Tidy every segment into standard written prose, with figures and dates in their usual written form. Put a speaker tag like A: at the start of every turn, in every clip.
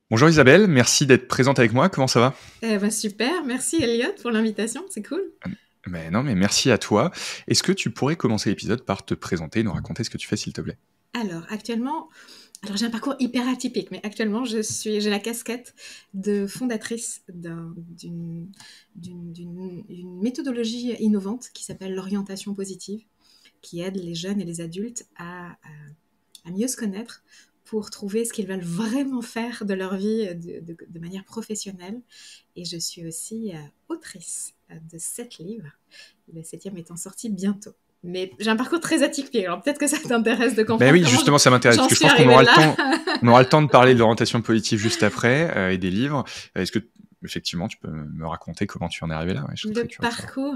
A: Bonjour Isabelle, merci d'être présente avec moi, comment ça va?
B: Super, merci Elliot pour l'invitation, c'est cool.
A: Mais non, mais merci à toi. Est-ce que tu pourrais commencer l'épisode par te présenter et nous raconter ce que tu fais, s'il te plaît?
B: Alors actuellement, j'ai un parcours hyper atypique, mais actuellement j'ai la casquette de fondatrice d'une méthodologie innovante qui s'appelle l'orientation positive, qui aide les jeunes et les adultes à mieux se connaître pour trouver ce qu'ils veulent vraiment faire de leur vie de manière professionnelle. Et je suis aussi autrice de 7 livres, le septième étant sorti bientôt. Mais j'ai un parcours très atypique, alors peut-être que ça t'intéresse de
A: Ben
B: comprendre
A: oui,
B: comment
A: justement, ça m'intéresse,
B: j'en
A: parce que je
B: suis
A: pense qu'on
B: arrivée
A: aura le
B: là.
A: temps, on aura le temps de parler de l'orientation politique juste après, et des livres. Est-ce que, effectivement, tu peux me raconter comment tu en es arrivé là? Ouais, je serais
B: Le
A: très curieux de savoir.
B: parcours,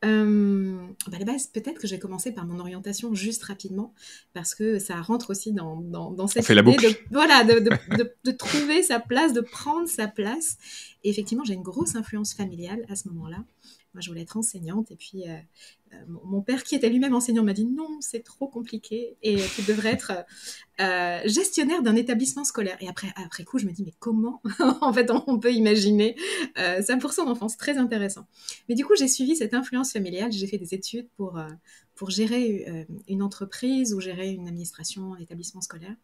B: à la base, peut-être que je vais commencer par mon orientation juste rapidement, parce que ça rentre aussi dans
A: On
B: cette
A: fait la
B: idée
A: boucle?
B: de, voilà, de trouver sa place, de prendre sa place. Et effectivement, j'ai une grosse influence familiale à ce moment-là. Moi, je voulais être enseignante, et puis mon père, qui était lui-même enseignant, m'a dit non, c'est trop compliqué, et tu devrais être gestionnaire d'un établissement scolaire. Et après coup, je me dis, mais comment en fait on peut imaginer ça pour son enfance, très intéressant. Mais du coup, j'ai suivi cette influence familiale, j'ai fait des études pour gérer une entreprise ou gérer une administration, un établissement scolaire.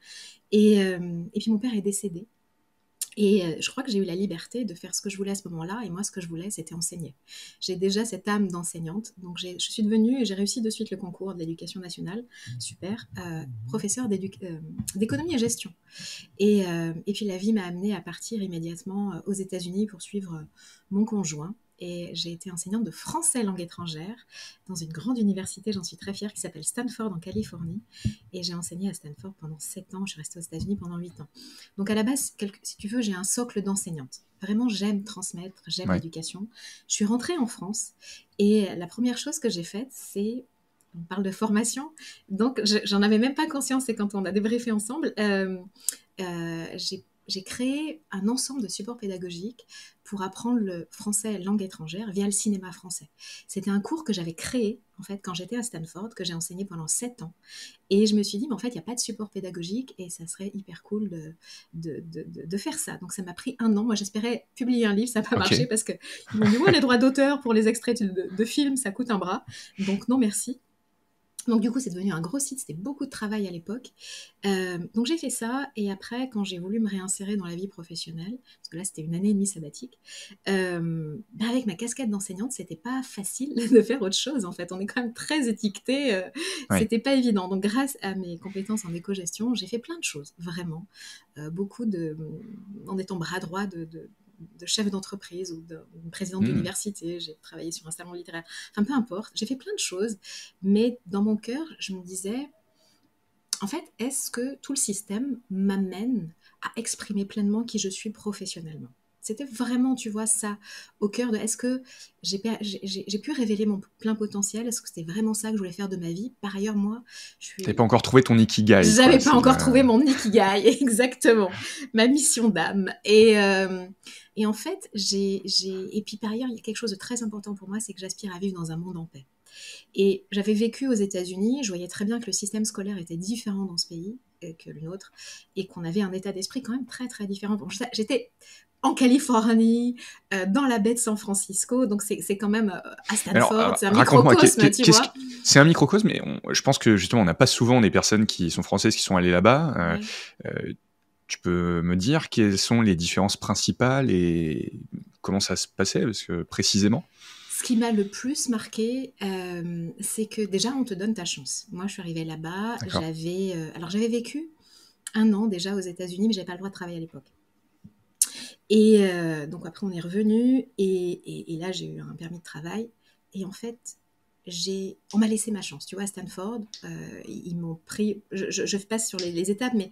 B: Et puis mon père est décédé. Et je crois que j'ai eu la liberté de faire ce que je voulais à ce moment-là. Et moi, ce que je voulais, c'était enseigner. J'ai déjà cette âme d'enseignante. Donc, je suis devenue, et j'ai réussi de suite le concours de l'éducation nationale, super, professeur d'économie et gestion. Et puis la vie m'a amenée à partir immédiatement aux États-Unis pour suivre mon conjoint. Et j'ai été enseignante de français langue étrangère dans une grande université, j'en suis très fière, qui s'appelle Stanford en Californie. Et j'ai enseigné à Stanford pendant 7 ans. Je suis restée aux États-Unis pendant 8 ans. Donc à la base, si tu veux, j'ai un socle d'enseignante. Vraiment, j'aime transmettre, j'aime
A: Ouais.
B: l'éducation. Je suis rentrée en France et la première chose que j'ai faite, c'est on parle de formation, donc j'en avais même pas conscience, c'est quand on a débriefé ensemble. J'ai créé un ensemble de supports pédagogiques pour apprendre le français langue étrangère via le cinéma français. C'était un cours que j'avais créé en fait quand j'étais à Stanford, que j'ai enseigné pendant 7 ans. Et je me suis dit, mais en fait, il n'y a pas de support pédagogique et ça serait hyper cool de faire ça. Donc ça m'a pris 1 an. Moi, j'espérais publier un livre, ça n'a pas
A: Ok.
B: marché parce qu'ils m'ont dit, ouais, les droits d'auteur pour les extraits de films, ça coûte un bras. Donc non, merci. Donc du coup, c'est devenu un gros site, c'était beaucoup de travail à l'époque. Donc j'ai fait ça, et après, quand j'ai voulu me réinsérer dans la vie professionnelle, parce que là, c'était une année et demie sabbatique, avec ma casquette d'enseignante, c'était pas facile de faire autre chose, en fait. On est quand même très étiqueté,
A: Ouais.
B: c'était pas évident. Donc grâce à mes compétences en éco-gestion, j'ai fait plein de choses, vraiment. En étant bras droit de chef d'entreprise ou de présidente
A: Hmm.
B: d'université, j'ai travaillé sur un salon littéraire, enfin peu importe, j'ai fait plein de choses, mais dans mon cœur, je me disais, en fait, est-ce que tout le système m'amène à exprimer pleinement qui je suis professionnellement? C'était vraiment, tu vois, ça au cœur de est-ce que j'ai pu révéler mon plein potentiel? Est-ce que c'était vraiment ça que je voulais faire de ma vie? Par ailleurs, moi, je
A: T'avais pas
B: suis
A: encore trouvé ton ikigai, quoi.
B: j'avais pas
A: C'est
B: encore
A: le...
B: trouvé mon ikigai, exactement, ma mission d'âme. Et en fait, et puis par ailleurs, il y a quelque chose de très important pour moi, c'est que j'aspire à vivre dans un monde en paix. Et j'avais vécu aux États-Unis, je voyais très bien que le système scolaire était différent dans ce pays que le nôtre, et qu'on avait un état d'esprit quand même très très différent. Bon, j'étais en Californie, dans la baie de San Francisco, donc c'est quand même à Stanford,
A: Alors,
B: c'est un
A: raconte-moi,
B: microcosme, tu
A: qu'est-ce
B: vois.
A: que... C'est un microcosme, mais je pense que justement, on n'a pas souvent des personnes qui sont françaises qui sont allées là-bas.
B: Ouais.
A: Tu peux me dire quelles sont les différences principales et comment ça se passait, parce que précisément?
B: Ce qui m'a le plus marqué, c'est que déjà, on te donne ta chance. Moi, je suis arrivée là-bas,
A: D'accord.
B: alors j'avais vécu 1 an déjà aux États-Unis, mais j'avais pas le droit de travailler à l'époque. Et donc après, on est revenu, et là, j'ai eu un permis de travail. Et en fait, on m'a laissé ma chance. Tu vois, à Stanford, ils m'ont pris. Je passe sur les étapes, mais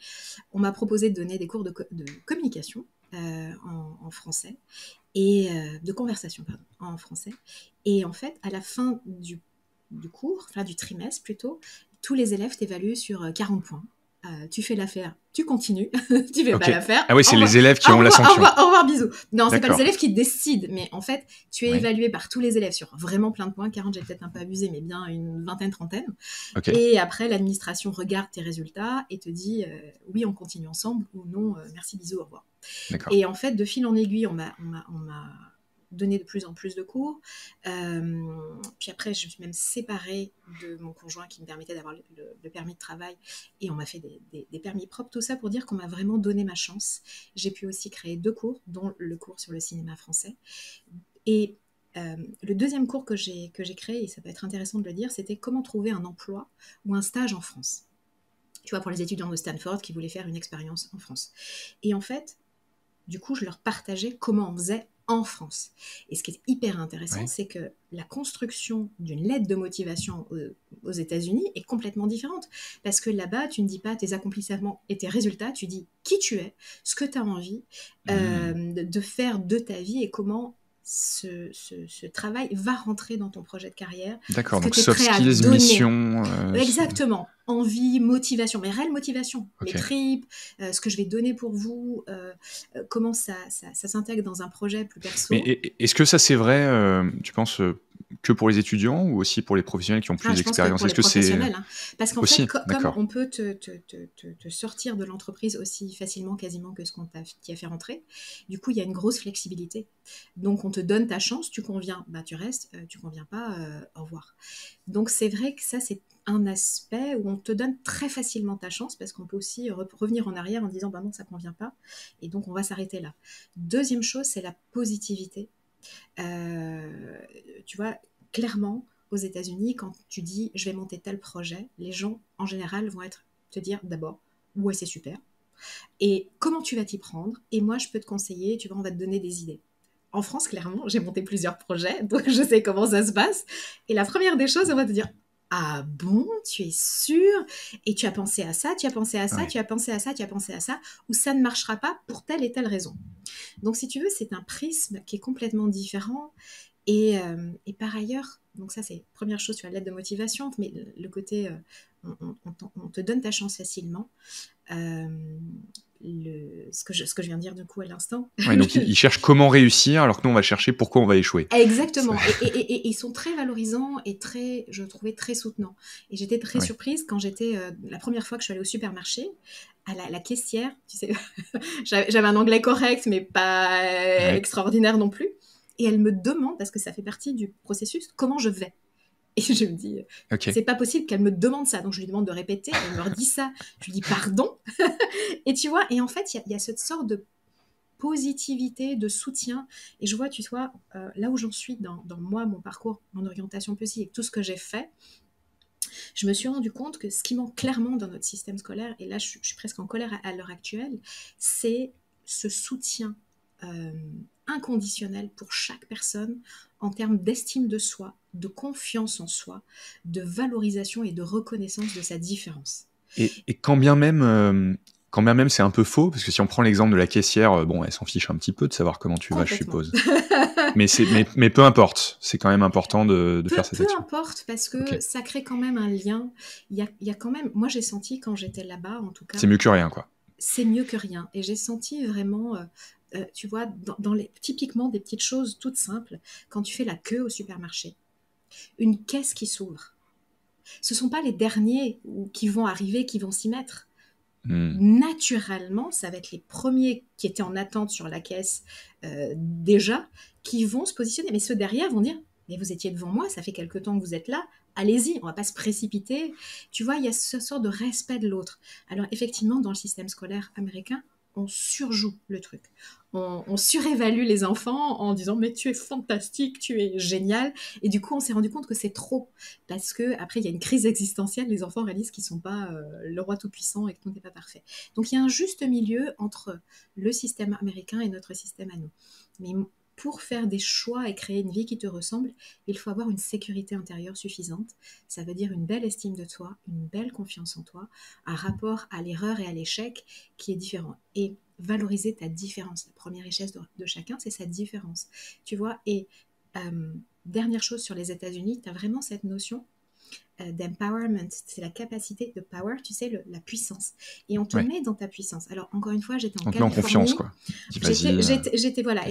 B: on m'a proposé de donner des cours de communication en français et de conversation, pardon, en français. Et en fait, à la fin du cours, enfin du trimestre plutôt, tous les élèves t'évaluent sur 40 points. tu fais l'affaire, tu continues, tu fais pas
A: Ok.
B: l'affaire.
A: Ah oui, c'est les élèves qui ont la sanction.
B: Au revoir, bisous. Non, c'est pas
A: D'accord.
B: les élèves qui décident, mais en fait, tu es
A: Ouais.
B: évalué par tous les élèves sur vraiment plein de points. 40, j'ai peut-être un peu abusé, mais bien une vingtaine, trentaine.
A: Ok.
B: Et après, l'administration regarde tes résultats et te dit oui, on continue ensemble ou non, merci, bisous, au revoir.
A: D'accord.
B: Et en fait, de fil en aiguille, on m'a donné de plus en plus de cours. Puis après, je me suis même séparée de mon conjoint qui me permettait d'avoir le permis de travail et on m'a fait des permis propres, tout ça pour dire qu'on m'a vraiment donné ma chance. J'ai pu aussi créer 2 cours, dont le cours sur le cinéma français. Et le deuxième cours que j'ai créé, et ça peut être intéressant de le dire, c'était comment trouver un emploi ou un stage en France. Tu vois, pour les étudiants de Stanford qui voulaient faire une expérience en France. Et en fait, du coup, je leur partageais comment on faisait en France. Et ce qui est hyper intéressant,
A: Ouais.
B: c'est que la construction d'une lettre de motivation aux États-Unis est complètement différente. Parce que là-bas, tu ne dis pas tes accomplissements et tes résultats, tu dis qui tu es, ce que tu as envie de faire de ta vie et comment ce travail va rentrer dans ton projet de carrière,
A: D'accord,
B: ce que
A: donc
B: tu es
A: soft
B: prêt à
A: skills,
B: donner.
A: mission.
B: Exactement. Envie, motivation, mais réelle motivation.
A: Ok.
B: Mes tripes, ce que je vais donner pour vous, comment ça s'intègre dans un projet plus perso.
A: Mais est-ce que ça c'est vrai, tu penses, que pour les étudiants ou aussi pour les professionnels qui ont plus
B: Je pense que
A: d'expérience?
B: pour les
A: Est-ce que c'est
B: professionnels, hein. Parce qu'en
A: aussi?
B: fait, comme
A: D'accord.
B: on peut te sortir de l'entreprise aussi facilement quasiment que ce qu'on t'y a fait rentrer, du coup, il y a une grosse flexibilité. Donc, on te donne ta chance, tu conviens, bah, tu restes, tu conviens pas, au revoir. Donc, c'est vrai que ça, c'est un aspect où on te donne très facilement ta chance parce qu'on peut aussi revenir en arrière en disant, bah non, ça convient pas, et donc on va s'arrêter là. Deuxième chose, c'est la positivité. Tu vois, clairement, aux États-Unis, quand tu dis je vais monter tel projet, les gens en général vont te dire d'abord ouais, c'est super, et comment tu vas t'y prendre, et moi je peux te conseiller, tu vois, on va te donner des idées. En France, clairement, j'ai monté plusieurs projets, donc je sais comment ça se passe. Et la première des choses, on va te dire ah bon, tu es sûr? Et tu as pensé à ça, tu as pensé à ça,
A: Ouais.
B: tu as pensé à ça, tu as pensé à ça, ou ça ne marchera pas pour telle et telle raison. Donc, si tu veux, c'est un prisme qui est complètement différent. Et par ailleurs, donc ça c'est première chose, tu as l'aide de motivation, mais le côté on te donne ta chance facilement. Ce que je viens de dire du coup à l'instant.
A: Ouais, donc ils cherchent comment réussir, alors que nous on va chercher pourquoi on va échouer.
B: Exactement. Et ils sont très valorisants et très, je trouvais très soutenants. Et j'étais très
A: Ouais.
B: surprise quand j'étais la première fois que je suis allée au supermarché, à la caissière, tu sais, j'avais un anglais correct, mais pas
A: Ouais.
B: extraordinaire non plus. Et elle me demande, parce que ça fait partie du processus, comment je vais. Et je me dis,
A: Ok.
B: c'est pas possible qu'elle me demande ça. Donc je lui demande de répéter, elle me redit ça. Je lui dis pardon. Et tu vois, et en fait, il y a cette sorte de positivité, de soutien. Et je vois, tu vois, là où j'en suis dans moi, mon parcours, mon orientation possible et tout ce que j'ai fait, je me suis rendu compte que ce qui manque clairement dans notre système scolaire, et là je suis presque en colère à l'heure actuelle, c'est ce soutien inconditionnel pour chaque personne en termes d'estime de soi, de confiance en soi, de valorisation et de reconnaissance de sa différence.
A: Et quand bien même c'est un peu faux, parce que si on prend l'exemple de la caissière, bon, elle s'en fiche un petit peu de savoir comment tu vas, je
B: Complètement.
A: suppose. Mais peu importe, c'est quand même important de faire cette
B: Peu
A: action.
B: importe, parce que
A: Ok.
B: ça crée quand même un lien. Il y a quand même, moi j'ai senti quand j'étais là-bas, en tout cas,
A: C'est mieux que rien, quoi.
B: c'est mieux que rien. Et j'ai senti vraiment, tu vois, typiquement des petites choses toutes simples, quand tu fais la queue au supermarché, une caisse qui s'ouvre. Ce ne sont pas les derniers qui vont arriver, qui vont s'y mettre. Naturellement, ça va être les premiers qui étaient en attente sur la caisse déjà, qui vont se positionner. Mais ceux derrière vont dire, mais vous étiez devant moi, ça fait quelque temps que vous êtes là, allez-y, on va pas se précipiter. Tu vois, il y a ce sort de respect de l'autre. Alors effectivement, dans le système scolaire américain, on surjoue le truc. On surévalue les enfants en disant mais tu es fantastique, tu es génial. Et du coup, on s'est rendu compte que c'est trop. Parce que après, il y a une crise existentielle, les enfants réalisent qu'ils ne sont pas le roi tout-puissant et que tout n'est pas parfait. Donc il y a un juste milieu entre le système américain et notre système à nous. Mais pour faire des choix et créer une vie qui te ressemble, il faut avoir une sécurité intérieure suffisante. Ça veut dire une belle estime de toi, une belle confiance en toi, un rapport à l'erreur et à l'échec qui est différent. Et valoriser ta différence. La première richesse de chacun, c'est sa différence. Tu vois, et dernière chose sur les États-Unis, tu as vraiment cette notion d'empowerment, c'est la capacité de power, tu sais, la puissance. Et on te
A: Ouais.
B: met dans ta puissance. Alors, encore une fois, j'étais en
A: On te met en
B: Californie.
A: confiance, quoi. Dis, vas-y.
B: J'étais voilà,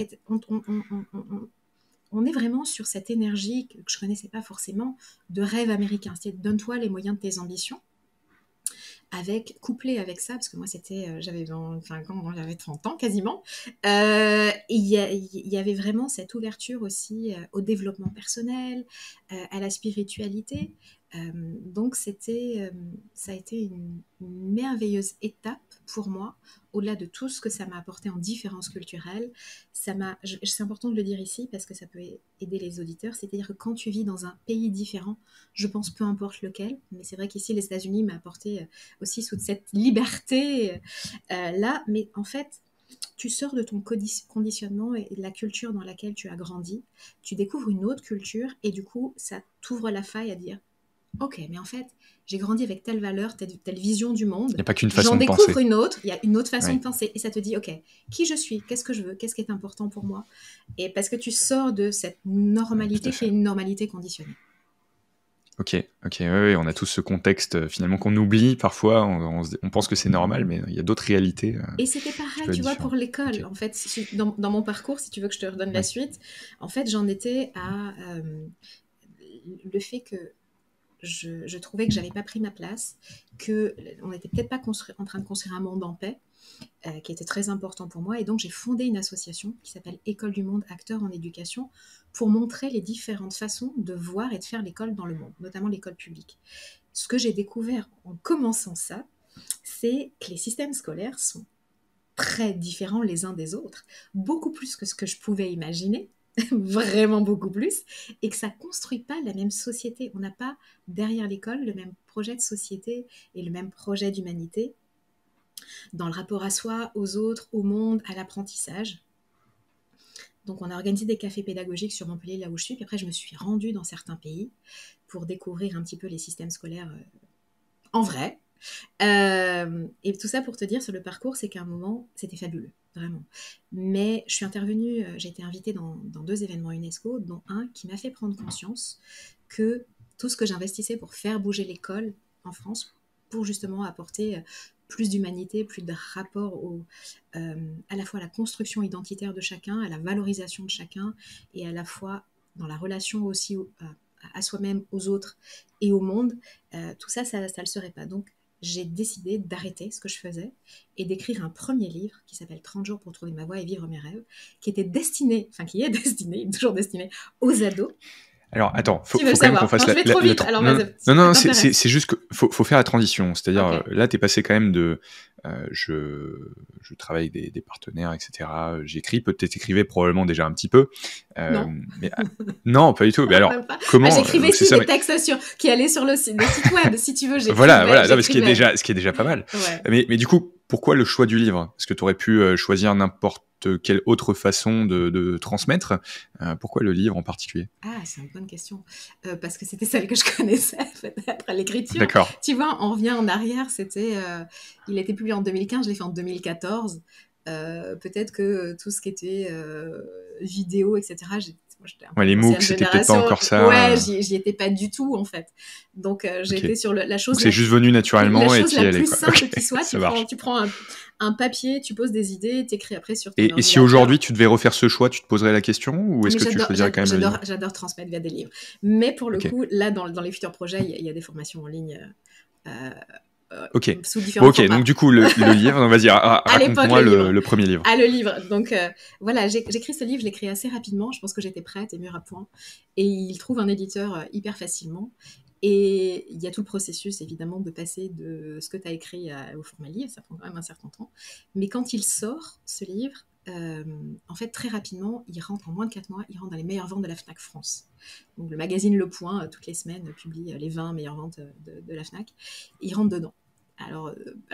B: on est vraiment sur cette énergie que je connaissais pas forcément de rêve américain. C'est donne-toi les moyens de tes ambitions. Couplé avec ça, parce que moi c'était, j'avais j'avais 30 ans quasiment, il y avait vraiment cette ouverture aussi au développement personnel, à la spiritualité. Donc ça a été une merveilleuse étape pour moi, au-delà de tout ce que ça m'a apporté en différences culturelles. C'est important de le dire ici parce que ça peut aider les auditeurs, c'est-à-dire que quand tu vis dans un pays différent, je pense peu importe lequel, mais c'est vrai qu'ici les États-Unis m'a apporté aussi toute cette liberté là, mais en fait, tu sors de ton conditionnement et de la culture dans laquelle tu as grandi, tu découvres une autre culture et du coup, ça t'ouvre la faille à dire ok, mais en fait, j'ai grandi avec telle valeur, telle vision du monde.
A: Il n'y a pas qu'une façon de penser.
B: J'en découvre une autre, il y a une autre façon de penser. Et ça te dit, ok, qui je suis, qu'est-ce que je veux, qu'est-ce qui est important pour moi. Et parce que tu sors de cette normalité qui est une normalité conditionnée.
A: Ok, ouais, on a tous ce contexte finalement qu'on oublie parfois, on pense que c'est normal, mais il y a d'autres réalités.
B: Et c'était pareil, tu vois, pour l'école. En fait, dans mon parcours, si tu veux que je te redonne la suite, en fait, j'en étais à le fait que je trouvais que j'avais pas pris ma place, qu'on n'était peut-être pas en train de construire un monde en paix, qui était très important pour moi. Et donc, j'ai fondé une association qui s'appelle École du Monde, acteurs en éducation, pour montrer les différentes façons de voir et de faire l'école dans le monde, notamment l'école publique. Ce que j'ai découvert en commençant ça, c'est que les systèmes scolaires sont très différents les uns des autres, beaucoup plus que ce que je pouvais imaginer, vraiment beaucoup plus, et que ça construit pas la même société. On n'a pas derrière l'école le même projet de société et le même projet d'humanité dans le rapport à soi, aux autres, au monde, à l'apprentissage. Donc on a organisé des cafés pédagogiques sur Montpellier, là où je suis, puis après je me suis rendue dans certains pays pour découvrir un petit peu les systèmes scolaires en vrai. Et tout ça pour te dire sur le parcours, c'est qu'à un moment, c'était fabuleux, vraiment. Mais je suis intervenue, j'ai été invitée dans 2 événements UNESCO, dont un qui m'a fait prendre conscience que tout ce que j'investissais pour faire bouger l'école en France, pour justement apporter plus d'humanité, plus de rapport à la fois à la construction identitaire de chacun, à la valorisation de chacun, et à la fois dans la relation aussi à soi-même, aux autres et au monde, tout ça, ça le serait pas. Donc, j'ai décidé d'arrêter ce que je faisais et d'écrire un premier livre qui s'appelle 30 jours pour trouver ma voie et vivre mes rêves, qui est destiné toujours destiné aux ados.
A: Alors, attends, faut quand même qu'on fasse non, c'est juste que faut faire la transition. C'est-à-dire, là, t'es passé quand même de je travaille avec des partenaires, etc. J'écris, peut-être t'écrivais probablement déjà un petit peu.
B: Non.
A: Mais, non, pas du tout. Mais alors, comment
B: j'écrivais aussi des textes qui allaient sur le site web, si tu veux.
A: Voilà, non, mais ce qui est déjà pas mal.
B: Ouais.
A: Mais du coup, pourquoi le choix du livre ? Parce que tu aurais pu choisir n'importe quelle autre façon de transmettre. Pourquoi le livre en particulier ?
B: Ah, c'est une bonne question. Parce que c'était celle que je connaissais peut-être à l'écriture.
A: D'accord.
B: Tu vois, on revient en arrière. Il a été publié en 2015, je l'ai fait en 2014. Peut-être que tout ce qui était vidéo, etc.
A: Les MOOC, c'était peut-être pas encore ça.
B: Ouais, j'y étais pas du tout en fait. Donc j'ai été sur la chose.
A: Donc, c'est juste venu naturellement
B: la
A: et
B: chose
A: tu y
B: la
A: allais.
B: plus simple qui soit. Tu prends un papier, tu poses des idées, t'écris après sur ton ordinateur.
A: Et si aujourd'hui tu devais refaire ce choix, tu te poserais la question ou est-ce que tu choisirais quand même le livre ?
B: J'adore transmettre via des livres. Mais pour le coup, là, dans les futurs projets, il y a des formations en ligne. Sous différents formats.
A: Donc du coup, le livre, vas-y, raconte-moi le premier livre.
B: Le livre. Donc voilà, j'écris ce livre, je l'ai écrit assez rapidement. Je pense que j'étais prête et mûre à point. Et il trouve un éditeur hyper facilement. Et il y a tout le processus, évidemment, de passer de ce que tu as écrit au format livre. Ça prend quand même un certain temps. Mais quand il sort, ce livre, en fait, très rapidement, il rentre en moins de 4 mois, il rentre dans les meilleures ventes de la FNAC France. Donc le magazine Le Point, toutes les semaines, publie les 20 meilleures ventes de la FNAC. Il rentre dedans. Alors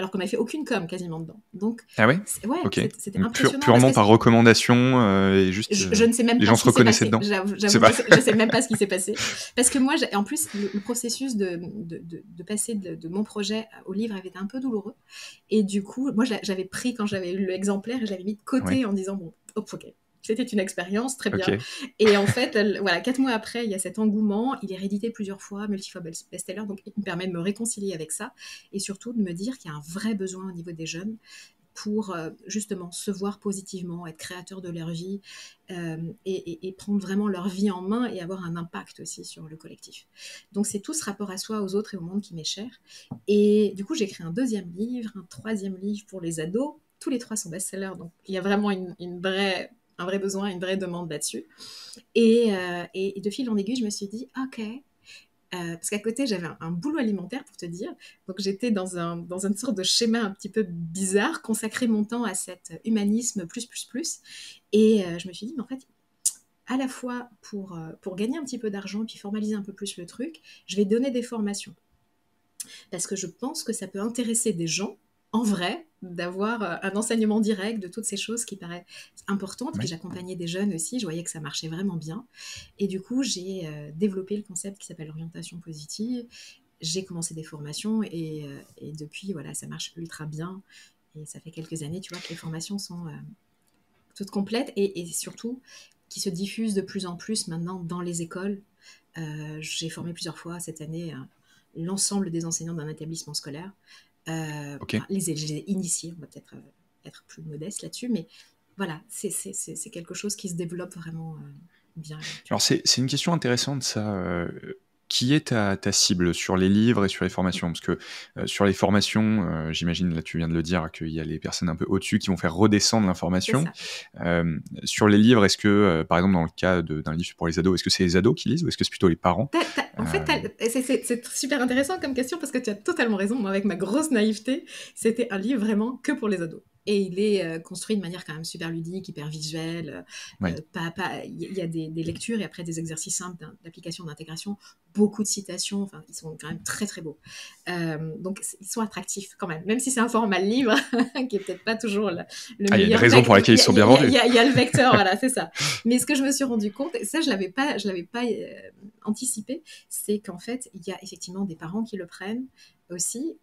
B: qu'on n'avait fait aucune com quasiment dedans. Donc, c'était impressionnant.
A: Purement par recommandation et juste.
B: Je ne sais même pas
A: les gens se reconnaissaient dedans.
B: J'avoue, je ne sais même pas ce qui s'est passé. Parce que moi, en plus, le processus de passer de mon projet au livre avait été un peu douloureux. Et du coup, moi, j'avais pris quand j'avais eu l'exemplaire et je l'avais mis de côté en disant bon, ok. C'était une expérience, très bien.
A: Okay.
B: Et en fait, voilà, 4 mois après, il y a cet engouement. Il est réédité plusieurs fois, multi-fois best-seller. Donc, il me permet de me réconcilier avec ça et surtout de me dire qu'il y a un vrai besoin au niveau des jeunes pour justement se voir positivement, être créateurs de leur vie et prendre vraiment leur vie en main et avoir un impact aussi sur le collectif. Donc c'est tout ce rapport à soi, aux autres et au monde qui m'est cher. Et du coup, j'ai écrit un 2e livre, un 3e livre pour les ados. Tous les 3 sont best-sellers, donc il y a vraiment un vrai besoin, une vraie demande là-dessus. Et de fil en aiguille, je me suis dit, ok, parce qu'à côté, j'avais un boulot alimentaire, pour te dire. Donc, j'étais dans une sorte de schéma un petit peu bizarre, consacrer mon temps à cet humanisme plus. Et je me suis dit, mais en fait, à la fois pour gagner un petit peu d'argent, puis formaliser un peu plus le truc, je vais donner des formations. Parce que je pense que ça peut intéresser des gens, en vrai, d'avoir un enseignement direct de toutes ces choses qui paraissent importantes. Puis j'accompagnais des jeunes aussi, je voyais que ça marchait vraiment bien. Et du coup, j'ai développé le concept qui s'appelle l'orientation positive. J'ai commencé des formations et depuis, voilà, ça marche ultra bien. Et ça fait quelques années, tu vois, que les formations sont toutes complètes et surtout qui se diffusent de plus en plus maintenant dans les écoles. J'ai formé plusieurs fois cette année l'ensemble des enseignants d'un établissement scolaire. Les initiés, on va peut-être être plus modeste là-dessus, mais voilà, c'est quelque chose qui se développe vraiment bien.
A: Alors c'est une question intéressante ça. Qui est ta cible sur les livres et sur les formations? Parce que sur les formations, j'imagine, là tu viens de le dire, qu'il y a les personnes un peu au-dessus qui vont faire redescendre l'information. Sur les livres, est-ce que, par exemple, dans le cas d'un livre pour les ados, est-ce que c'est les ados qui lisent ou est-ce que c'est plutôt les parents?
B: En fait, c'est super intéressant comme question parce que tu as totalement raison. Moi, avec ma grosse naïveté, c'était un livre vraiment que pour les ados. Et il est construit de manière quand même super ludique, hyper visuelle. Il y a des lectures et après des exercices simples d'application, d'intégration, beaucoup de citations. Enfin, ils sont quand même très très beaux. Donc, ils sont attractifs quand même si c'est un format livre qui est peut-être pas toujours le meilleur.
A: Il y a une raison pour laquelle ils sont bien vendus.
B: Il y a le vecteur, voilà, c'est ça. Mais ce que je me suis rendu compte, et ça je l'avais pas anticipé, c'est qu'en fait, il y a effectivement des parents qui le prennent aussi,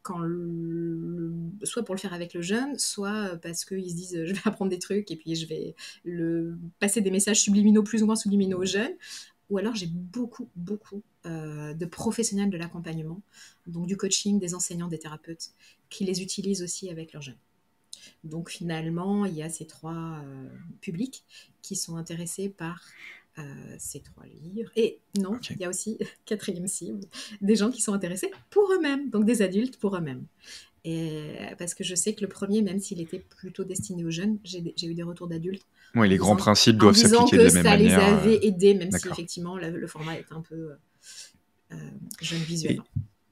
B: soit pour le faire avec le jeune, soit parce qu'ils se disent je vais apprendre des trucs et puis je vais passer des messages subliminaux, plus ou moins subliminaux aux jeunes. Ou alors j'ai beaucoup de professionnels de l'accompagnement, donc du coaching, des enseignants, des thérapeutes, qui les utilisent aussi avec leurs jeunes. Donc finalement, il y a ces 3 publics qui sont intéressés par ces 3 livres. Et non, il y a aussi 4e cible, des gens qui sont intéressés pour eux-mêmes, donc des adultes pour eux-mêmes. Et parce que je sais que le premier, même s'il était plutôt destiné aux jeunes, j'ai eu des retours d'adultes.
A: Oui, les grands principes doivent s'appliquer de la même manière.
B: En disant que ça les avait aidés, même si effectivement le format est un peu jeune visuellement.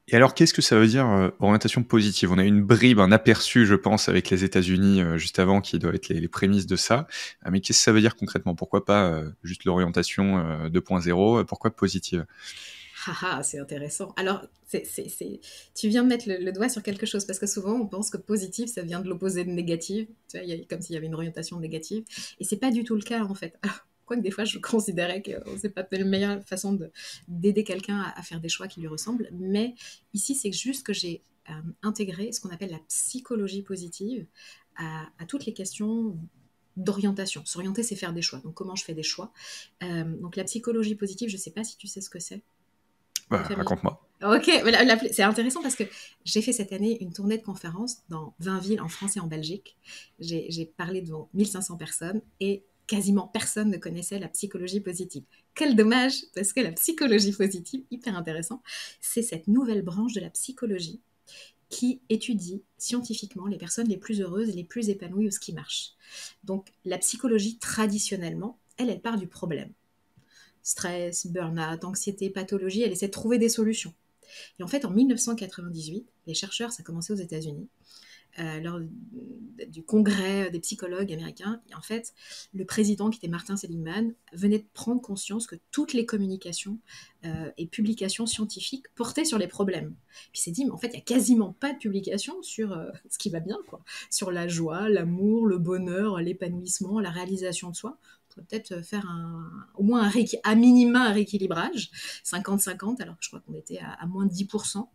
A: Et alors, qu'est-ce que ça veut dire orientation positive? On a eu une bribe, un aperçu, je pense, avec les États-Unis juste avant, qui doit être les prémices de ça. Mais qu'est-ce que ça veut dire concrètement? Pourquoi pas juste l'orientation 2.0? Pourquoi positive?
B: C'est intéressant. Alors, tu viens de mettre le doigt sur quelque chose, parce que souvent, on pense que positif, ça vient de l'opposé de négatif, tu vois, comme s'il y avait une orientation négative, et c'est pas du tout le cas, en fait. Quoique des fois, je considérais que c'est pas la meilleure façon d'aider quelqu'un à faire des choix qui lui ressemblent, mais ici, c'est juste que j'ai intégré ce qu'on appelle la psychologie positive à toutes les questions d'orientation. S'orienter, c'est faire des choix. Donc, comment je fais des choix? Donc, la psychologie positive, je sais pas si tu sais ce que c'est.
A: Raconte-moi.
B: Ok, c'est intéressant parce que j'ai fait cette année une tournée de conférences dans 20 villes en France et en Belgique. J'ai parlé devant 1500 personnes et quasiment personne ne connaissait la psychologie positive. Quel dommage, parce que la psychologie positive, hyper intéressant, c'est cette nouvelle branche de la psychologie qui étudie scientifiquement les personnes les plus heureuses, les plus épanouies ou ce qui marche. Donc la psychologie, traditionnellement, elle part du problème. Stress, burn-out, anxiété, pathologie, elle essaie de trouver des solutions. Et en fait, en 1998, les chercheurs, ça a commencé aux États-Unis, lors du congrès des psychologues américains, et en fait, le président, qui était Martin Seligman, venait de prendre conscience que toutes les communications et publications scientifiques portaient sur les problèmes. Puis il s'est dit, mais en fait, il n'y a quasiment pas de publications sur ce qui va bien, quoi. Sur la joie, l'amour, le bonheur, l'épanouissement, la réalisation de soi. Peut-être faire au moins à minima un rééquilibrage, 50-50, alors que je crois qu'on était à moins de 10%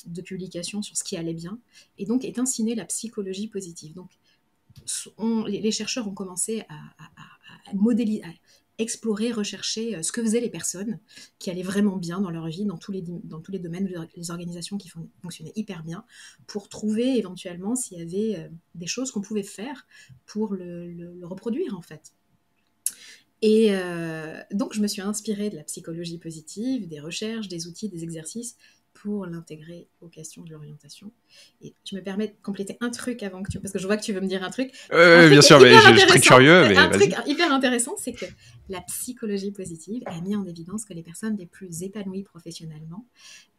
B: de publications sur ce qui allait bien, et donc est insinuée la psychologie positive. Donc les chercheurs ont commencé à modéliser, à explorer, rechercher ce que faisaient les personnes qui allaient vraiment bien dans leur vie, dans tous les domaines, les organisations qui fonctionnaient hyper bien, pour trouver éventuellement s'il y avait des choses qu'on pouvait faire pour le reproduire en fait. Et donc, je me suis inspirée de la psychologie positive, des recherches, des outils, des exercices pour l'intégrer aux questions de l'orientation. Et je me permets de compléter un truc avant que parce que je vois que tu veux me dire un truc.
A: Bien sûr, mais je suis très curieux. Mais
B: un truc hyper intéressant, c'est que la psychologie positive a mis en évidence que les personnes les plus épanouies professionnellement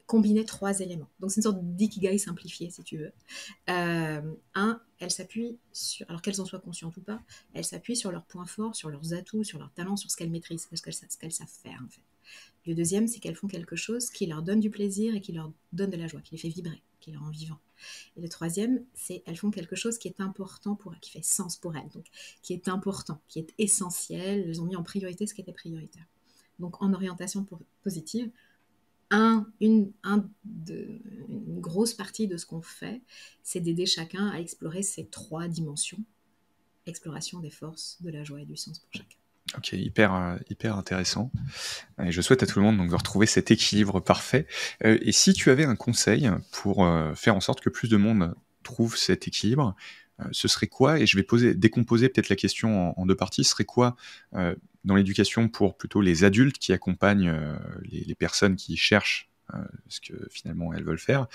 B: combinait 3 éléments. Donc, c'est une sorte d'ikigai simplifié, si tu veux. Elles s'appuient sur, alors qu'elles en soient conscientes ou pas, elles s'appuient sur leurs points forts, sur leurs atouts, sur leurs talents, sur ce qu'elles maîtrisent, ce qu'elles savent faire, en fait. Le deuxième, c'est qu'elles font quelque chose qui leur donne du plaisir et qui leur donne de la joie, qui les fait vibrer, qui les rend vivants. Et le troisième, c'est qu'elles font quelque chose qui est important pour elles, qui fait sens pour elles, donc qui est important, qui est essentiel. Elles ont mis en priorité ce qui était prioritaire. Donc, en orientation positive, une grosse partie de ce qu'on fait, c'est d'aider chacun à explorer ces 3 dimensions. Exploration des forces, de la joie et du sens pour chacun.
A: Ok, hyper intéressant. Et je souhaite à tout le monde donc, de retrouver cet équilibre parfait. Et si tu avais un conseil pour faire en sorte que plus de monde trouve cet équilibre, ce serait quoi? Et je vais décomposer peut-être la question en 2 parties. Ce serait quoi dans l'éducation pour plutôt les adultes qui accompagnent les personnes qui cherchent ce que finalement elles veulent faire,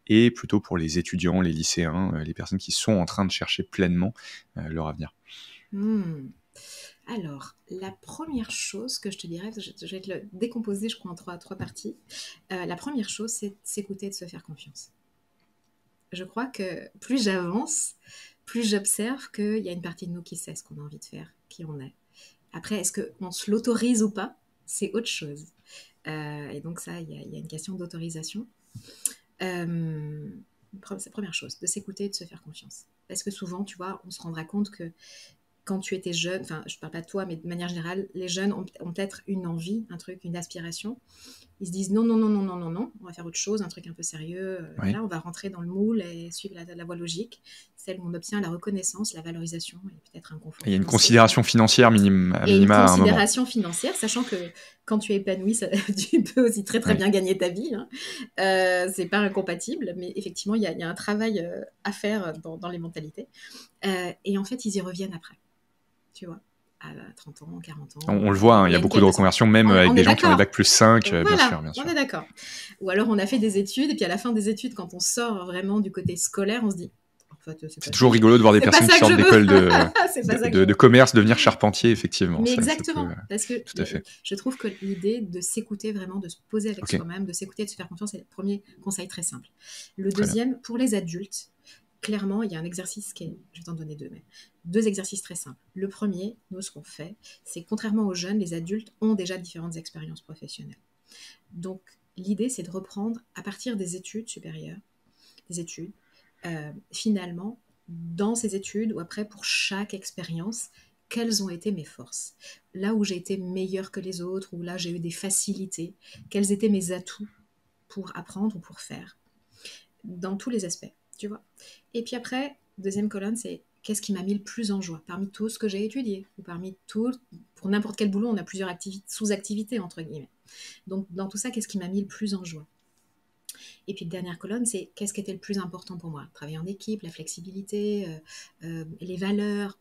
A: et plutôt pour les étudiants, les lycéens, les personnes qui sont en train de chercher pleinement leur avenir.
B: Alors, la première chose que je te dirais, je vais te le décomposer, je crois, en trois parties. La première chose, c'est de s'écouter et de se faire confiance. Je crois que plus j'avance, plus j'observe qu'il y a une partie de nous qui sait ce qu'on a envie de faire, qui on est. Après, est-ce qu'on se l'autorise ou pas? C'est autre chose. Et donc ça, il y a une question d'autorisation. C'est la première chose, de s'écouter et de se faire confiance. Parce que souvent, tu vois, on se rendra compte que quand tu étais jeune, enfin, je ne parle pas de toi, mais de manière générale, les jeunes ont peut-être une envie, un truc, une aspiration. Ils se disent non, on va faire autre chose, un truc un peu sérieux.
A: Oui.
B: Là, on va rentrer dans le moule et suivre la voie logique, celle où on obtient la reconnaissance, la valorisation et peut-être un confort.
A: Il y a une considération financière minima à un moment.
B: Et une considération financière, sachant que quand tu es épanoui, tu peux aussi très bien gagner ta vie. Hein. C'est pas incompatible, mais effectivement, il y a un travail à faire dans les mentalités. Et en fait, ils y reviennent après. Tu vois, à 30 ans, 40 ans.
A: On le voit, il y a beaucoup de reconversions, même avec des gens qui ont des bacs plus 5,
B: voilà,
A: bien sûr.
B: On est d'accord. Ou alors, on a fait des études, et puis à la fin des études, quand on sort vraiment du côté scolaire, on se dit... En fait,
A: c'est toujours rigolo de voir des personnes qui sortent d'école de commerce devenir charpentier, effectivement.
B: Mais exactement, parce que je trouve que l'idée de s'écouter vraiment, de se poser avec soi-même, de s'écouter et de se faire confiance, c'est le premier conseil très simple. Le deuxième, pour les adultes, clairement, il y a un exercice je vais t'en donner 2, mais 2 exercices très simples. Le premier, nous, ce qu'on fait, c'est contrairement aux jeunes, les adultes ont déjà différentes expériences professionnelles. Donc, l'idée, c'est de reprendre à partir des études supérieures, finalement, dans ces études, ou après, pour chaque expérience, quelles ont été mes forces? Là où j'ai été meilleure que les autres, ou là j'ai eu des facilités, quels étaient mes atouts pour apprendre ou pour faire? Dans tous les aspects. Tu vois. Et puis après, deuxième colonne, c'est qu'est-ce qui m'a mis le plus en joie parmi tout ce que j'ai étudié, ou parmi tout, pour n'importe quel boulot, on a plusieurs sous-activités, entre guillemets. Donc, dans tout ça, qu'est-ce qui m'a mis le plus en joie? Et puis, dernière colonne, c'est qu'est-ce qui était le plus important pour moi? Travailler en équipe, la flexibilité, les valeurs,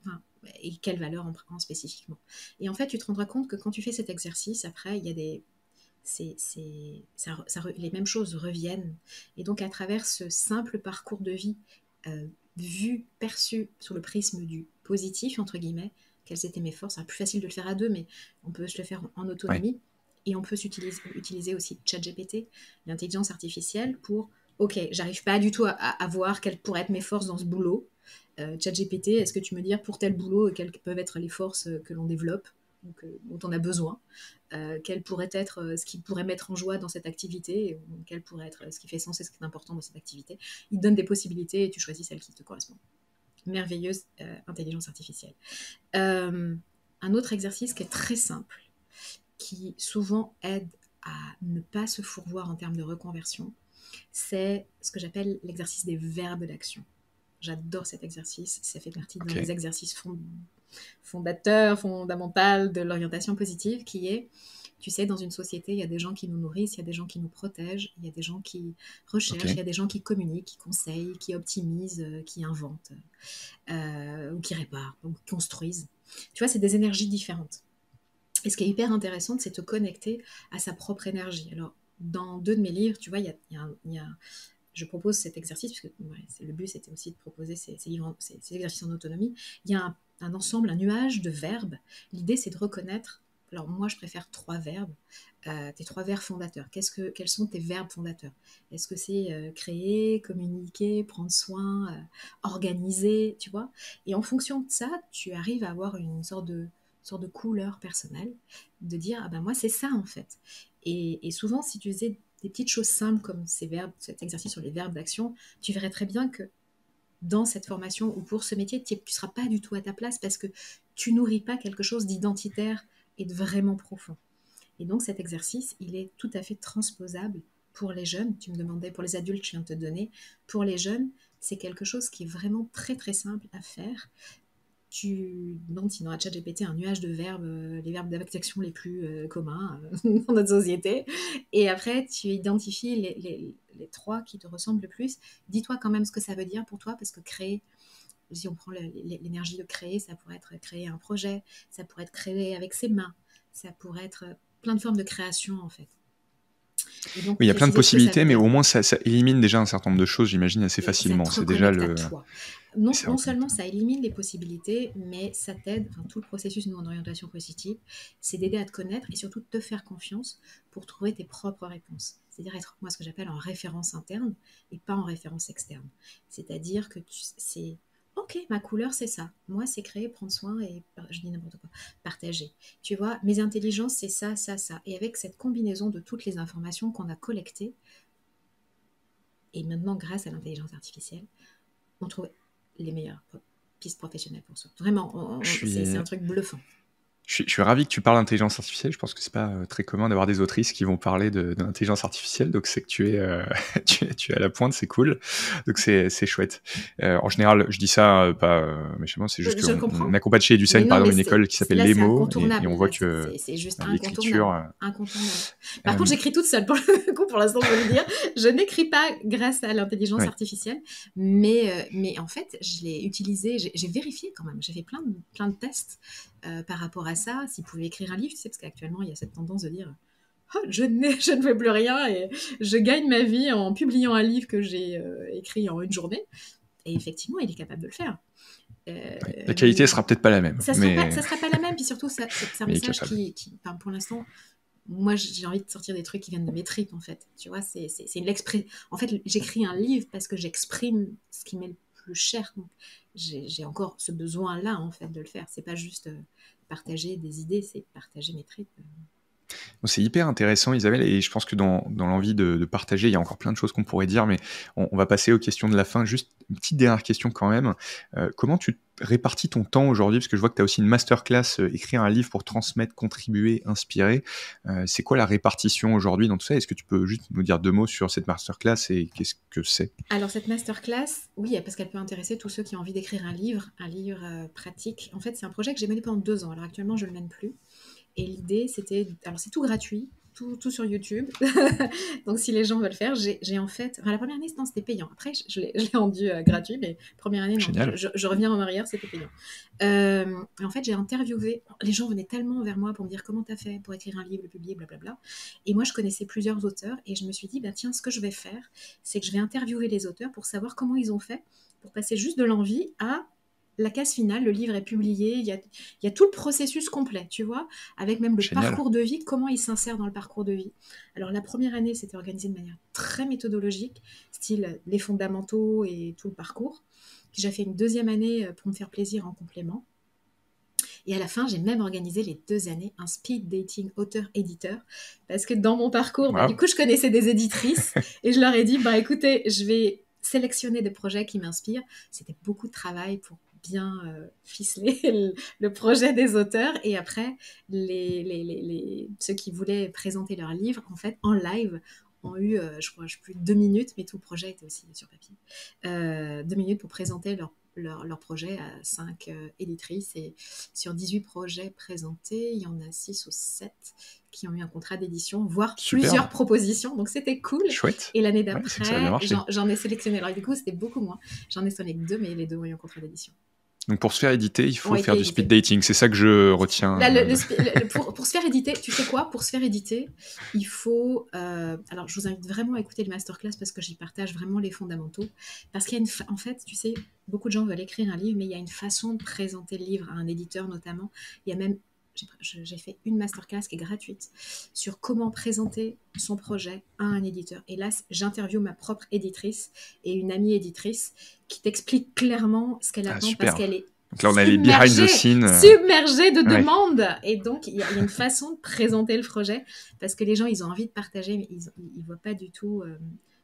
B: et quelles valeurs en spécifiquement. Et en fait, tu te rendras compte que quand tu fais cet exercice, après, il y a des... les mêmes choses reviennent. Et donc, à travers ce simple parcours de vie vu, perçu sous le prisme du positif, entre guillemets, quelles étaient mes forces? C'est plus facile de le faire à 2, mais on peut se le faire en autonomie. Et on peut utiliser aussi ChatGPT, l'intelligence artificielle, pour ok, j'arrive pas du tout à voir quelles pourraient être mes forces dans ce boulot. ChatGPT, est-ce que tu me dis pour tel boulot quelles peuvent être les forces que l'on développe, dont on a besoin, quel pourrait être ce qui pourrait mettre en joie dans cette activité, quel pourrait être ce qui fait sens et ce qui est important dans cette activité. Il te donne des possibilités et tu choisis celle qui te correspond. Merveilleuse intelligence artificielle. Un autre exercice qui est très simple, qui souvent aide à ne pas se fourvoyer en termes de reconversion, c'est ce que j'appelle l'exercice des verbes d'action. J'adore cet exercice, ça fait partie des exercices fondamental de l'orientation positive, qui est, tu sais, dans une société, il y a des gens qui nous nourrissent, il y a des gens qui nous protègent, il y a des gens qui recherchent, il y a des gens qui communiquent, qui conseillent, qui optimisent, qui inventent, ou qui réparent, ou qui construisent. Tu vois, c'est des énergies différentes. Et ce qui est hyper intéressant, c'est de te connecter à sa propre énergie. Alors, dans 2 de mes livres, tu vois, je propose cet exercice, parce que le but, c'était aussi de proposer ces exercices en autonomie. Il y a un ensemble, un nuage de verbes. L'idée, c'est de reconnaître. Alors, moi, je préfère 3 verbes, tes 3 verbes fondateurs. Quels sont tes verbes fondateurs? Est-ce que c'est créer, communiquer, prendre soin, organiser, tu vois? Et en fonction de ça, tu arrives à avoir une sorte de couleur personnelle, de dire, ah ben moi, c'est ça, en fait. Et souvent, si tu faisais des petites choses simples comme ces verbes, cet exercice sur les verbes d'action, tu verrais très bien que dans cette formation ou pour ce métier, tu ne seras pas du tout à ta place parce que tu nourris pas quelque chose d'identitaire et de vraiment profond. Et donc cet exercice, il est tout à fait transposable pour les jeunes. Tu me demandais pour les adultes, je viens de te donner. Pour les jeunes, c'est quelque chose qui est vraiment très très simple à faire. Tu demandes sinon à ChatGPT un nuage de verbes, les verbes d'action les plus communs dans notre société. Et après, tu identifies les 3 qui te ressemblent le plus. Dis-toi quand même ce que ça veut dire pour toi, parce que créer, si on prend l'énergie de créer, ça pourrait être créer un projet, ça pourrait être créer avec ses mains, ça pourrait être plein de formes de création en fait.
A: Donc, oui, il y a plein de possibilités, mais au moins ça élimine déjà un certain nombre de choses, j'imagine, assez facilement.
B: C'est déjà le. Non seulement ça élimine les possibilités, mais ça t'aide, tout le processus nous en orientation positive, c'est d'aider à te connaître et surtout de te faire confiance pour trouver tes propres réponses. C'est-à-dire être, moi, ce que j'appelle en référence interne et pas en référence externe. C'est-à-dire que c'est ok, ma couleur, c'est ça. Moi, c'est créer, prendre soin et, je dis n'importe quoi, partager. Tu vois, mes intelligences, c'est ça, ça, ça. Et avec cette combinaison de toutes les informations qu'on a collectées, et maintenant, grâce à l'intelligence artificielle, on trouve les meilleures pistes professionnelles pour soi. Vraiment, c'est un truc bluffant.
A: Je suis ravi que tu parles d'intelligence artificielle. Je pense que c'est pas très commun d'avoir des autrices qui vont parler de l'intelligence artificielle. Donc c'est que tu es, tu es à la pointe, c'est cool. Donc c'est chouette. En général, je dis ça pas méchamment, c'est juste qu'on accompagne chez EduSign, par exemple, une école qui s'appelle Lemo, et on voit que
B: c'est juste
A: l'écriture.
B: Incontournable. Par contre, j'écris toute seule. Pour le coup, pour l'instant, je veux le dire, je n'écris pas grâce à l'intelligence artificielle, mais en fait, je l'ai utilisé. J'ai vérifié quand même. J'ai fait plein de tests. Par rapport à ça, s'il pouvait écrire un livre, tu sais, parce qu'actuellement, il y a cette tendance de dire oh, je ne fais plus rien et je gagne ma vie en publiant un livre que j'ai écrit en une journée. Et effectivement, il est capable de le faire.
A: La qualité sera peut-être pas la même.
B: Ça sera pas la même, puis surtout, c'est un message qui pour l'instant, moi, j'ai envie de sortir des trucs qui viennent de mes tripes, en fait. Tu vois, c'est une expression. En fait, j'écris un livre parce que j'exprime ce qui m'est le plus cher. Donc, j'ai encore ce besoin-là, en fait, de le faire. C'est pas juste partager des idées, c'est partager mes tripes.
A: Bon, c'est hyper intéressant, Isabelle, et je pense que dans l'envie de partager, il y a encore plein de choses qu'on pourrait dire, mais on va passer aux questions de la fin. Juste une petite dernière question quand même. Comment tu répartis ton temps aujourd'hui? Parce que je vois que tu as aussi une masterclass, écrire un livre pour transmettre, contribuer, inspirer. C'est quoi la répartition aujourd'hui dans tout ça? Est-ce que tu peux juste nous dire 2 mots sur cette masterclass et qu'est-ce que c'est?
B: Alors, cette masterclass, oui, parce qu'elle peut intéresser tous ceux qui ont envie d'écrire un livre pratique. En fait, c'est un projet que j'ai mené pendant 2 ans. Alors, actuellement, je ne le mène plus. Et l'idée, c'était... Alors, c'est tout gratuit, tout sur YouTube. Donc, si les gens veulent faire, j'ai en fait... la première année, non, c'était payant. Après, je l'ai rendu gratuit, mais première année, non. Je reviens en arrière, c'était payant. En fait, j'ai interviewé... Les gens venaient tellement vers moi pour me dire comment t'as fait pour écrire un livre, le publier, blablabla. Et moi, je connaissais plusieurs auteurs et je me suis dit, tiens, ce que je vais faire, c'est que je vais interviewer les auteurs pour savoir comment ils ont fait pour passer juste de l'envie à... la case finale, le livre est publié, il y a tout le processus complet, tu vois, avec même le parcours de vie, comment il s'insère dans le parcours de vie. Alors la première année, c'était organisé de manière très méthodologique, style les fondamentaux et tout le parcours. Puis j'ai fait une 2e année pour me faire plaisir en complément. Et à la fin, j'ai même organisé les 2 années un speed dating auteur-éditeur, parce que dans mon parcours, du coup, je connaissais des éditrices, et je leur ai dit, écoutez, je vais sélectionner des projets qui m'inspirent. C'était beaucoup de travail pour bien ficeler le projet des auteurs, et après ceux qui voulaient présenter leur livre en fait en live ont eu je crois plus de 2 minutes, mais tout le projet était aussi sur papier, 2 minutes pour présenter leur leur projet à 5 éditrices. Et sur 18 projets présentés, il y en a 6 ou 7 qui ont eu un contrat d'édition, voire plusieurs propositions. Donc, c'était cool.
A: Chouette.
B: Et l'année d'après, j'en ai sélectionné. Alors, du coup, c'était beaucoup moins. J'en ai sélectionné que 2, mais les 2 ont eu un contrat d'édition.
A: Donc, pour se faire éditer, il faut faire du speed dating. C'est ça que je retiens.
B: Là, pour se faire éditer, tu sais quoi? Pour se faire éditer, il faut... alors, je vous invite vraiment à écouter le masterclass parce que j'y partage vraiment les fondamentaux. Parce qu'il y a en fait, tu sais, beaucoup de gens veulent écrire un livre, mais il y a une façon de présenter le livre à un éditeur notamment. Il y a même... J'ai fait une masterclass qui est gratuite sur comment présenter son projet à un éditeur. Et là, j'interviewe ma propre éditrice et une amie éditrice qui t'explique clairement ce qu'elle attend parce qu'elle est
A: donc là, on a les behind the scenes.
B: Submergée de demandes. Et donc, il y a une façon de présenter le projet parce que les gens, ils ont envie de partager, mais ils ne voient pas du tout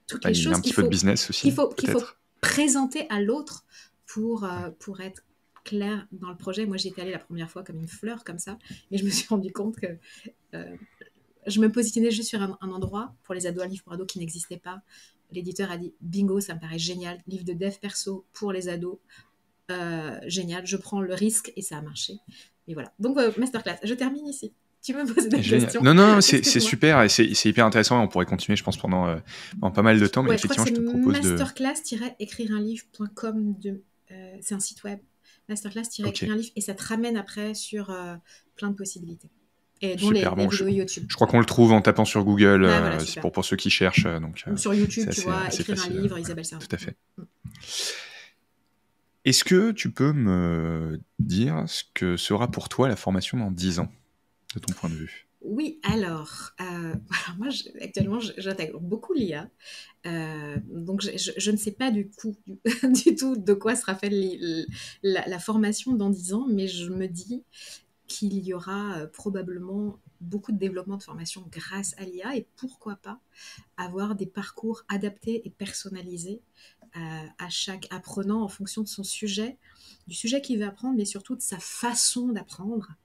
B: toutes les choses. Il y a
A: un petit peu de business aussi.
B: Qu'il faut présenter à l'autre pour être clair dans le projet. Moi, j'étais allée la première fois comme une fleur, comme ça, mais je me suis rendu compte que je me positionnais juste sur un endroit pour les ados, un livre pour ados qui n'existait pas. L'éditeur a dit bingo, ça me paraît génial, livre de dev perso pour les ados, génial, je prends le risque et ça a marché. Et voilà. Donc, masterclass, je termine ici. Tu veux me poser des questions?
A: Non, c'est super et c'est hyper intéressant. On pourrait continuer, je pense, pendant pas mal de temps. Mais effectivement, je te propose
B: masterclass-écrire-un-livre.com c'est un site web. Masterclass-écrire un livre et ça te ramène après sur plein de possibilités. Et dont les vidéos YouTube.
A: Je crois qu'on le trouve en tapant sur Google, voilà, pour ceux qui cherchent. Donc,
B: ou sur YouTube, tu vois, écrire un livre, Isabelle Servan.
A: Tout à fait. Est-ce que tu peux me dire ce que sera pour toi la formation dans 10 ans, de ton point de vue?
B: Oui, alors moi, actuellement, j'intègre beaucoup l'IA. Donc, je ne sais pas du tout de quoi sera faite la formation dans 10 ans, mais je me dis qu'il y aura probablement beaucoup de développement de formation grâce à l'IA et pourquoi pas avoir des parcours adaptés et personnalisés à chaque apprenant en fonction de son sujet, du sujet qu'il va apprendre, mais surtout de sa façon d'apprendre.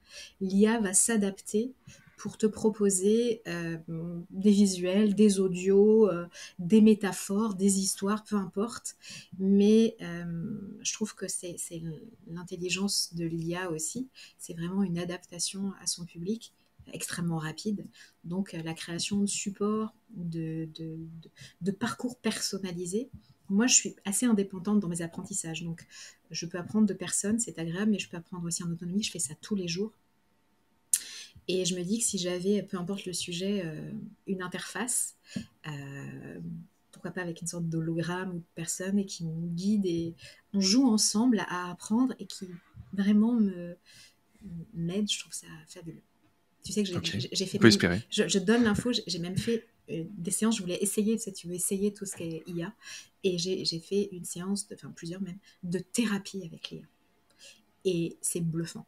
B: L'IA va s'adapter pour te proposer des visuels, des audios, des métaphores, des histoires, peu importe. Mais je trouve que c'est l'intelligence de l'IA aussi. C'est vraiment une adaptation à son public extrêmement rapide. Donc, la création de supports, de parcours personnalisés. Moi, je suis assez indépendante dans mes apprentissages. Donc, je peux apprendre de personnes, c'est agréable, mais je peux apprendre aussi en autonomie. Je fais ça tous les jours. Et je me dis que si j'avais, peu importe le sujet, une interface, pourquoi pas avec une sorte d'hologramme ou de personne et qui me guide et on joue ensemble à apprendre et qui vraiment m'aide, je trouve ça fabuleux. Tu sais que j'ai fait... Je donne l'info, j'ai même fait des séances, je voulais essayer, tu veux essayer tout ce qui est IA, et j'ai fait une séance, plusieurs même, de thérapie avec l'IA. Et c'est bluffant.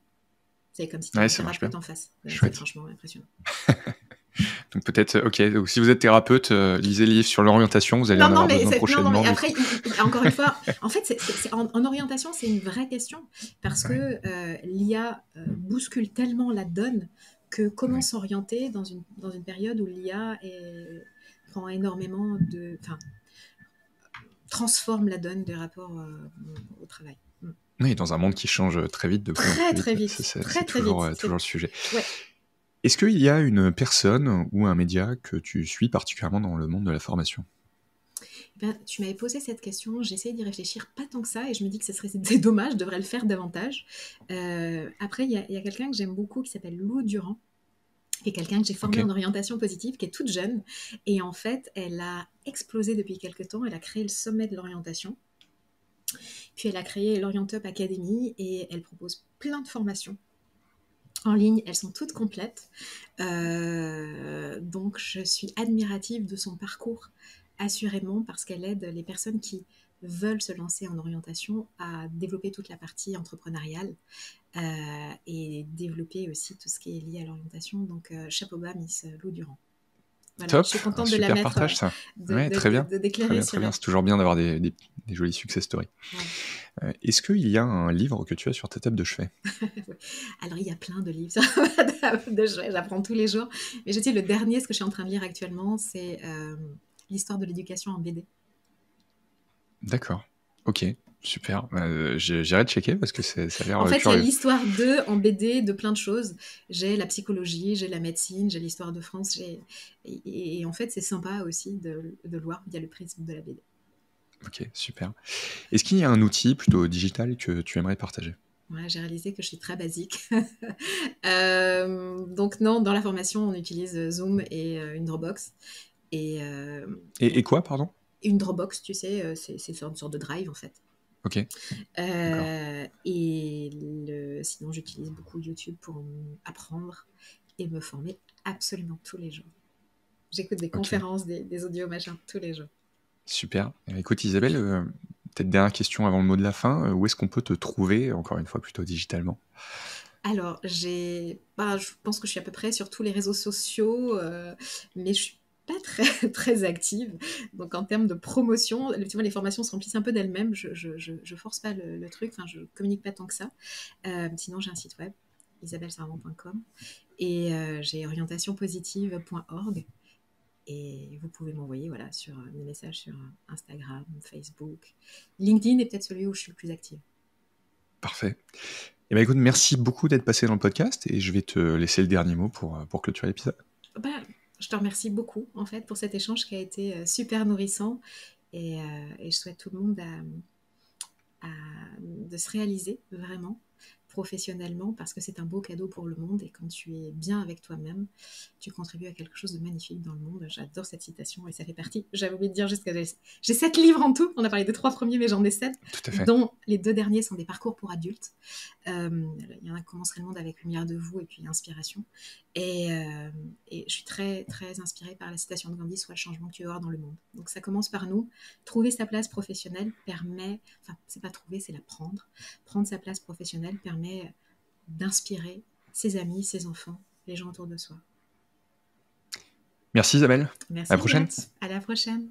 B: C'est comme si tu avais un thérapeute en face. C'est franchement impressionnant.
A: Donc peut-être, donc si vous êtes thérapeute, lisez le livre sur l'orientation, vous allez en avoir besoin prochainement.
B: Non, mais après, encore une fois, en fait, en orientation, c'est une vraie question, parce que l'IA bouscule tellement la donne que comment s'orienter dans une période où l'IA prend énormément transforme la donne des rapports au travail.
A: Oui, dans un monde qui change très vite.
B: Très vite.
A: C'est toujours le sujet.
B: Ouais.
A: Est-ce qu'il y a une personne ou un média que tu suis particulièrement dans le monde de la formation?
B: Tu m'avais posé cette question, j'ai essayé d'y réfléchir pas tant que ça, et je me dis que c'est dommage, je devrais le faire davantage. Après, il y a quelqu'un que j'aime beaucoup qui s'appelle Lou Durand, qui est quelqu'un que j'ai formé en orientation positive, qui est toute jeune, et en fait, elle a explosé depuis quelques temps, elle a créé le sommet de l'orientation. Puis elle a créé l'Orient-Up Academy et elle propose plein de formations en ligne. Elles sont toutes complètes. Donc je suis admirative de son parcours, assurément, parce qu'elle aide les personnes qui veulent se lancer en orientation à développer toute la partie entrepreneuriale et développer aussi tout ce qui est lié à l'orientation. Donc chapeau bas, Miss Lou Durand. Voilà,
A: top,
B: je suis contente de la mettre,
A: partage, ça. Très bien.
B: D'éclairer
A: très bien. C'est toujours bien d'avoir des jolies success stories. Ouais. Est-ce qu'il y a un livre que tu as sur ta table de chevet?
B: Alors, il y a plein de livres sur ma table de chevet, j'apprends tous les jours. Mais je dis, le dernier, ce que je suis en train de lire actuellement, c'est l'histoire de l'éducation en BD.
A: D'accord, ok. Super. J'irai checker parce que ça a l'air
B: En fait, il y a
A: curieux.
B: l'histoire d'eux en BD, de plein de choses. J'ai la psychologie, j'ai la médecine, j'ai l'histoire de France. Et en fait, c'est sympa aussi de le voir via le prisme de la BD.
A: Ok, super. Est-ce qu'il y a un outil plutôt digital que tu aimerais partager?
B: Ouais, j'ai réalisé que je suis très basique. Donc non, dans la formation, on utilise Zoom et une Dropbox.
A: Et quoi, pardon?
B: Une Dropbox, tu sais, c'est une sorte de drive en fait.
A: Ok.
B: Sinon, j'utilise beaucoup YouTube pour apprendre et me former absolument tous les jours. J'écoute des conférences, des audios, machin, tous les jours.
A: Super. Écoute Isabelle, peut-être dernière question avant le mot de la fin. Où est-ce qu'on peut te trouver, encore une fois, plutôt digitalement?
B: Alors, je pense que je suis à peu près sur tous les réseaux sociaux, mais je suis pas très, très active. Donc, en termes de promotion, effectivement, les formations se remplissent un peu d'elles-mêmes. Je force pas le truc, enfin, je communique pas tant que ça. Sinon, j'ai un site web, isabellesarment.com, et j'ai orientationpositive.org. Et vous pouvez m'envoyer sur des messages sur Instagram, Facebook, LinkedIn est peut-être celui où je suis le plus active.
A: Parfait. Eh ben, écoute, merci beaucoup d'être passé dans le podcast et je vais te laisser le dernier mot pour clôturer l'épisode.
B: Je te remercie beaucoup en fait pour cet échange qui a été super nourrissant et je souhaite tout le monde de se réaliser vraiment professionnellement parce que c'est un beau cadeau pour le monde et quand tu es bien avec toi-même, tu contribues à quelque chose de magnifique dans le monde. J'adore cette citation et ça fait partie, j'avais oublié de dire juste que j'ai 7 livres en tout, on a parlé des 3 premiers mais j'en ai 7, dont les 2 derniers sont des parcours pour adultes. Il y en a qui commencerait le monde avec Lumière de vous et puis Inspiration et je suis très très inspirée par la citation de Gandhi, soit le changement que tu veux avoir dans le monde. Donc ça commence par nous, trouver sa place professionnelle permet, enfin c'est pas trouver, c'est la prendre sa place professionnelle permet d'inspirer ses amis, ses enfants, les gens autour de soi.
A: Merci Isabelle.
B: Merci. À la prochaine. À la prochaine.